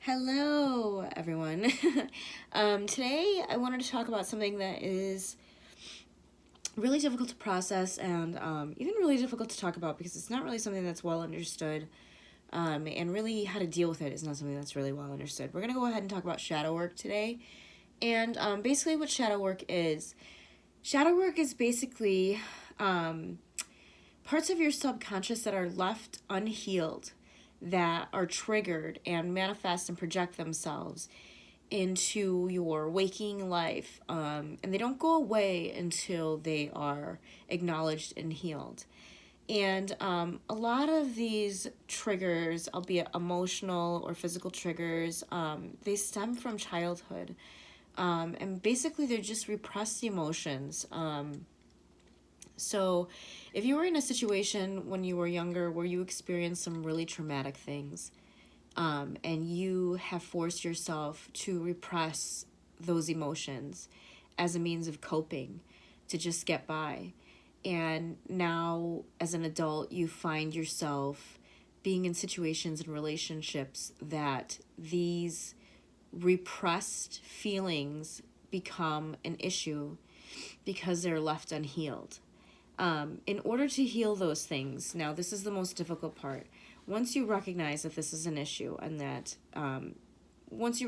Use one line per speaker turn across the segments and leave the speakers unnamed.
Hello, everyone. Today, I wanted to talk about something that is really difficult to process and even really difficult to talk about because it's not really something that's well understood. And really, how to deal with it is not something that's really well understood. We're going to go ahead and talk about shadow work today. And basically, what shadow work is basically parts of your subconscious that are left unhealed, that are triggered and manifest and project themselves into your waking life. And they don't go away until they are acknowledged and healed. And a lot of these triggers, albeit emotional or physical triggers, they stem from childhood. And basically, they're just repressed emotions. So, if you were in a situation when you were younger where you experienced some really traumatic things, and you have forced yourself to repress those emotions as a means of coping to just get by, and now as an adult, you find yourself being in situations and relationships that these repressed feelings become an issue because they're left unhealed. In order to heal those things, now this is the most difficult part. Once you recognize that this is an issue and that what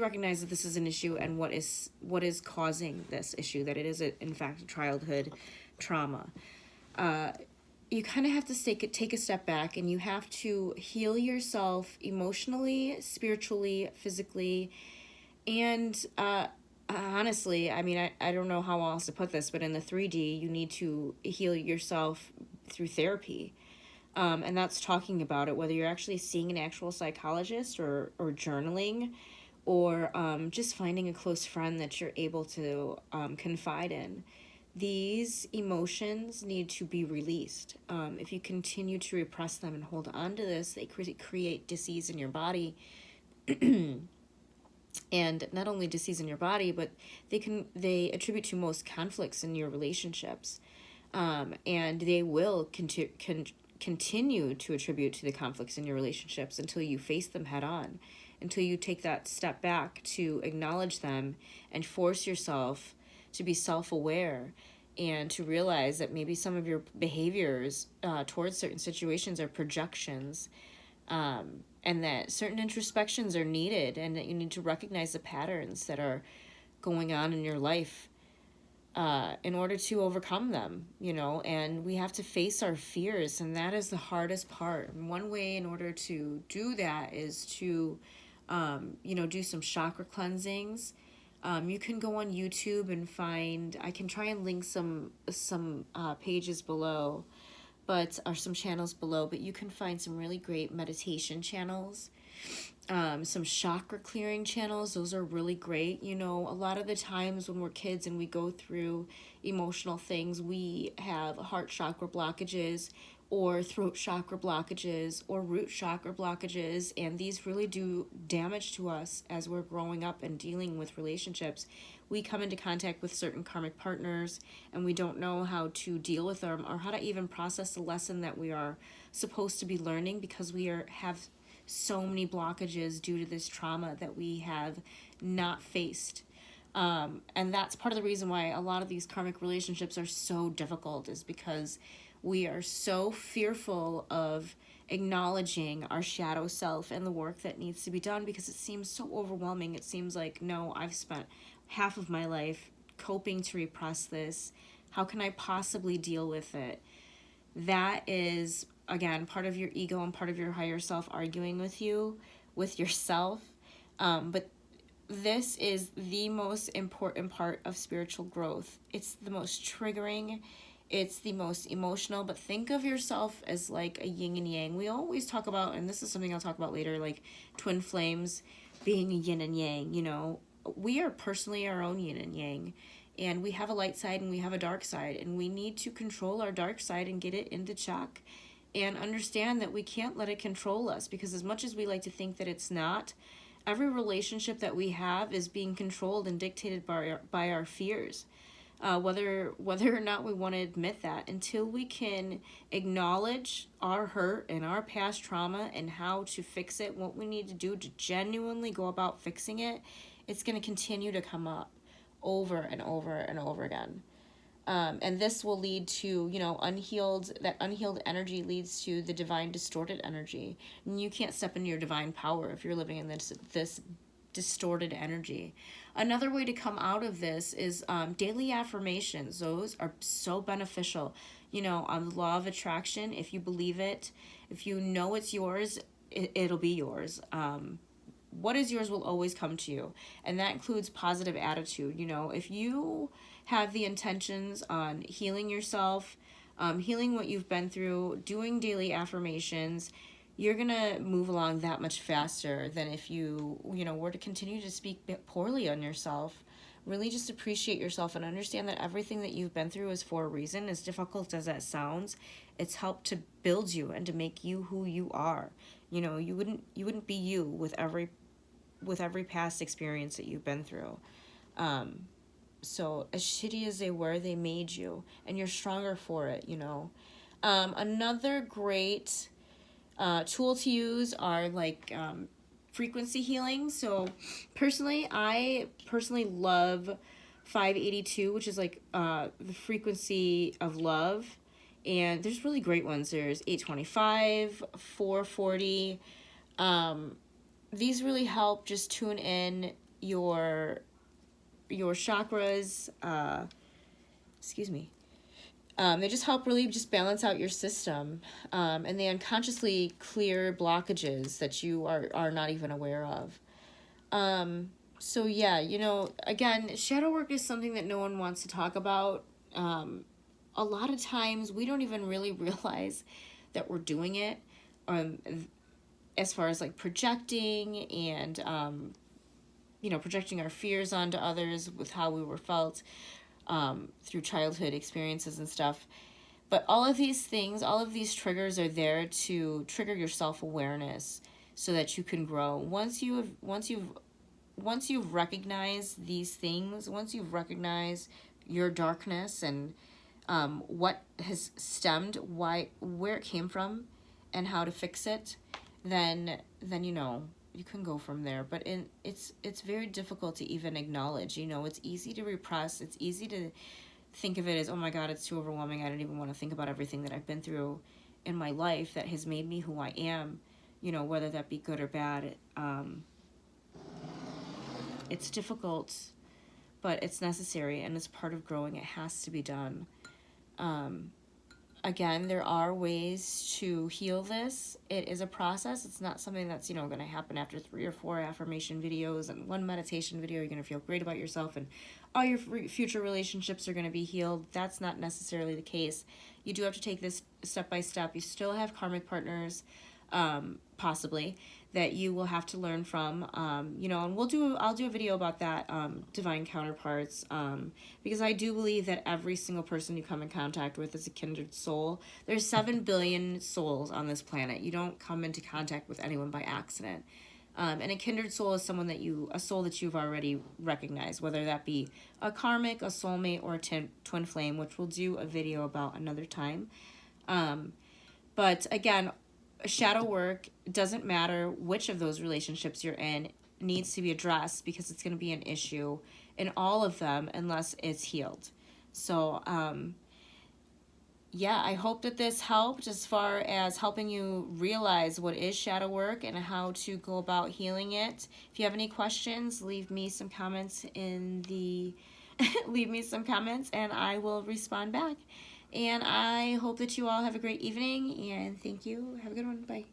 is causing this issue, that it is in fact a childhood trauma, you kind of have to take a step back, and you have to heal yourself emotionally, spiritually, physically, and honestly, I mean, I don't know how else to put this, but in the 3D, you need to heal yourself through therapy. And that's talking about it, whether you're actually seeing an actual psychologist or journaling, or just finding a close friend that you're able to confide in. These emotions need to be released. If you continue to repress them and hold on to this, they create disease in your body. And not only disease in your body, but they attribute to most conflicts in your relationships, and they will continue to attribute to the conflicts in your relationships until you face them head on, until you take that step back to acknowledge them and force yourself to be self-aware and to realize that maybe some of your behaviors towards certain situations are projections, and that certain introspections are needed, and that you need to recognize the patterns that are going on in your life in order to overcome them, and we have to face our fears, and that is the hardest part. And one way in order to do that is to, do some chakra cleansings. You can go on YouTube and find, I can try and link some pages below, or some channels below, but you can find some really great meditation channels, some chakra clearing channels. Those are really great. A lot of the times when we're kids and we go through emotional things, we have heart chakra blockages or throat chakra blockages or root chakra blockages, and these really do damage to us as we're growing up and dealing with relationships. We come into contact with certain karmic partners, and we don't know how to deal with them or how to even process the lesson that we are supposed to be learning, because we have so many blockages due to this trauma that we have not faced. And that's part of the reason why a lot of these karmic relationships are so difficult, is because we are so fearful of acknowledging our shadow self and the work that needs to be done, because it seems so overwhelming. It seems like, no, I've spent half of my life coping to repress this. How can I possibly deal with it? That is, again, part of your ego and part of your higher self arguing with yourself. But this is the most important part of spiritual growth. It's the most triggering. It's the most emotional. But think of yourself as like a yin and yang. We always talk about, and this is something I'll talk about later, like twin flames being a yin and yang. We are personally our own yin and yang. And we have a light side and we have a dark side. And we need to control our dark side and get it into check. And understand that we can't let it control us. Because as much as we like to think that it's not, every relationship that we have is being controlled and dictated by our fears. whether or not we want to admit that. Until we can acknowledge our hurt and our past trauma and how to fix it, what we need to do to genuinely go about fixing it, it's going to continue to come up over and over and over again. And this will lead to, that unhealed energy leads to the divine distorted energy. And you can't step into your divine power if you're living in this distorted energy. Another way to come out of this is daily affirmations. Those are so beneficial. On the law of attraction, if you believe it, if you know it's yours, it'll be yours. What is yours will always come to you. And that includes positive attitude. If you have the intentions on healing yourself, healing what you've been through, doing daily affirmations, you're going to move along that much faster than if you, were to continue to speak poorly on yourself. Really just appreciate yourself and understand that everything that you've been through is for a reason. As difficult as that sounds, it's helped to build you and to make you who you are. You wouldn't be you with every past experience that you've been through. So as shitty as they were, they made you, and you're stronger for it. Another great tool to use are like frequency healing. So I personally love 582, which is like the frequency of love. And there's really great ones. There's 825, 440. These really help just tune in your chakras. They just help really just balance out your system, and they unconsciously clear blockages that you are not even aware of. So yeah, again, shadow work is something that no one wants to talk about. A lot of times we don't even really realize that we're doing it, as far as like projecting and projecting our fears onto others with how we were felt through childhood experiences and stuff. But all of these things, all of these triggers are there to trigger your self-awareness so that you can grow. Once you've recognized these things, once you've recognized your darkness and what has stemmed, where it came from, and how to fix it, then you can go from there. But it's very difficult to even acknowledge. It's easy to repress. It's easy to think of it as, oh my God, it's too overwhelming. I don't even want to think about everything that I've been through in my life that has made me who I am, whether that be good or bad. It's difficult, but it's necessary, and it's part of growing. It has to be done. Again, there are ways to heal this. It is a process. It's not something that's, going to happen after 3 or 4 affirmation videos and 1 meditation video. You're going to feel great about yourself and all your future relationships are going to be healed. That's not necessarily the case. You do have to take this step by step. You still have karmic partners, possibly, that you will have to learn from, and I'll do a video about that, divine counterparts, because I do believe that every single person you come in contact with is a kindred soul. There's 7 billion souls on this planet. You don't come into contact with anyone by accident. And a kindred soul is a soul that you've already recognized, whether that be a karmic, a soulmate, or a twin flame, which we'll do a video about another time. But again, shadow work, doesn't matter which of those relationships you're in, needs to be addressed because it's going to be an issue in all of them unless it's healed. So I hope that this helped as far as helping you realize what is shadow work and how to go about healing it. If you have any questions, leave me some comments leave me some comments and I will respond back. And I hope that you all have a great evening, and thank you. Have a good one. Bye.